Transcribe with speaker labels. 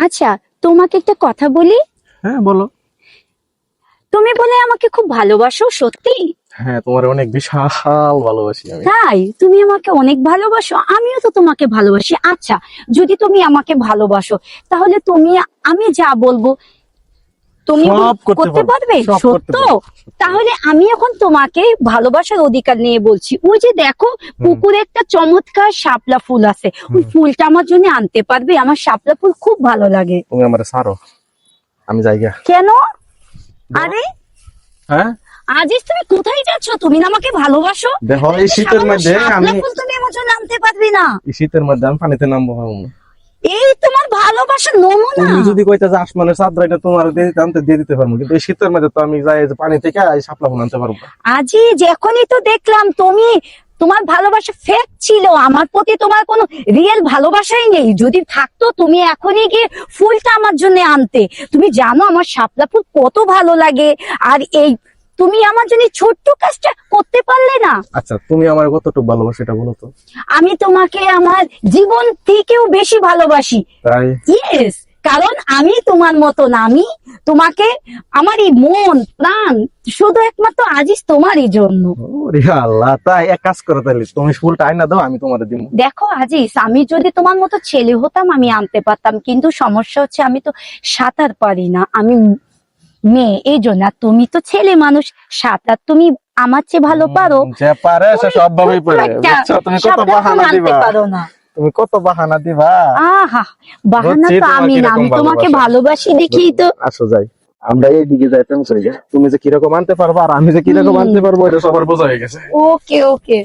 Speaker 1: আচ্ছা, তোমাকে একটা কথা বলি।
Speaker 2: হ্যাঁ বলো।
Speaker 1: তুমি বলে আমাকে খুব ভালোবাসো, সত্যি?
Speaker 2: হ্যাঁ, তোমার অনেক বিশাল ভালোবাসি আমি।
Speaker 1: তাই? তুমি আমাকে অনেক ভালোবাসো, আমিও তো তোমাকে ভালোবাসি। আচ্ছা, যদি তুমি আমাকে ভালোবাসো, তাহলে আমি যা বলবো তুমি
Speaker 2: সব
Speaker 1: করতে পারবে?
Speaker 2: সব করতে
Speaker 1: সত্য?
Speaker 2: পারবো।
Speaker 1: তাহলে আমি এখন তোমাকে ভালোবাসার অধিকার নিয়ে বলছি। ওই যে দেখো, পুকুরে একটা চমৎকার শাপলা ফুল আছে, ওই ফুলটা আমার জন্য আনতে পারবে? আমার শাপলা ফুল খুব ভালো লাগে।
Speaker 2: তুমি আমারে ছাড়ো, আমি যাইগা।
Speaker 1: কেন? আরে
Speaker 2: হ্যাঁ,
Speaker 1: আজিজ, তুমি কোথায় যাচ্ছ? তুমি না আমাকে ভালোবাসো?
Speaker 2: দেখো এই শীতের মধ্যে
Speaker 1: শাপলা ফুল তুমি আমার জন্য আনতে পারবে না?
Speaker 2: এই শীতের মধ্যে আমি পানিতে নামবো পারবো না।
Speaker 1: এই তোমার ভালোবাসার নমুনা।
Speaker 2: তুমি যদি কইতা যে আসমানের চাঁদরা, এটা তোমার দিয়ে দিতে পারবো, কিন্তু এই শীতের মধ্যে তো আমি যাই যে পানি থেকে এই শাপলা ফুল আনতে পারবো না।
Speaker 1: আজিজ, এখনই তো দেখলাম তোমার ভালোবাসা ফেক ছিল, আমার প্রতি তোমার কোনো রিয়েল ভালোবাসাই নেই। যদি থাকতো তুমি এখনই গিয়ে ফুলটা আমার জন্য আনতে। তুমি জানো আমার শাপলা ফুল কত ভালো লাগে, আর তুমি আমার জন্য ছোট্ট কাজটা করতে পারলে না?
Speaker 2: আচ্ছা, তুমি আমার কতটুকু ভালোবাসো এটা বলো তো।
Speaker 1: আমি তোমাকে আমার জীবন থেকেও বেশি ভালোবাসি।
Speaker 2: তাই?
Speaker 1: ইয়েস, কারণ আমি তোমার মতো না। আমি তোমাকে, আমার এই মন প্রাণ শুধু একমাত্র আজিজ তোমারই জন্য।
Speaker 2: ওরে আল্লাহ, তাই এক কাজ করো, তাহলে তুমি ফুলটা আইনা দাও, আমি তোমারে দিব।
Speaker 1: দেখো আজিজ, আমি যদি তোমার মতো ছেলে হতাম আমি আনতে পারতাম, কিন্তু সমস্যা হচ্ছে আমি তো সাঁতার পারি না, আমি মেয়ে, এই জন্য। আর তুমি তো ছেলে মানুষ, সাঁতার তুমি আমার চেয়ে ভালো পারো।
Speaker 2: যে পারে সে সব ভাবেই পারে, বুঝছো? তুমি কত
Speaker 1: শাপলা ফুল
Speaker 2: বাহানা
Speaker 1: আনতে
Speaker 2: দিবা,
Speaker 1: পারো না।
Speaker 2: তুমি কত বাহানা দিবা।
Speaker 1: আহা, বাহানা
Speaker 2: বুঝছি
Speaker 1: তো আমি
Speaker 2: তোমাকে
Speaker 1: না, আমি
Speaker 2: এরকম
Speaker 1: তোমাকে
Speaker 2: ভালোবাসা।
Speaker 1: ভালোবাসি দেখেই তো।
Speaker 2: আসো যাই, আমরা এইদিকে যাইতাম। তুমি যে কিরকম আনতে পারবো আর আমি যে কিরকম আনতে পারবো, এটা সবার বোঝা হয়ে গেছে।
Speaker 1: ওকে ওকে।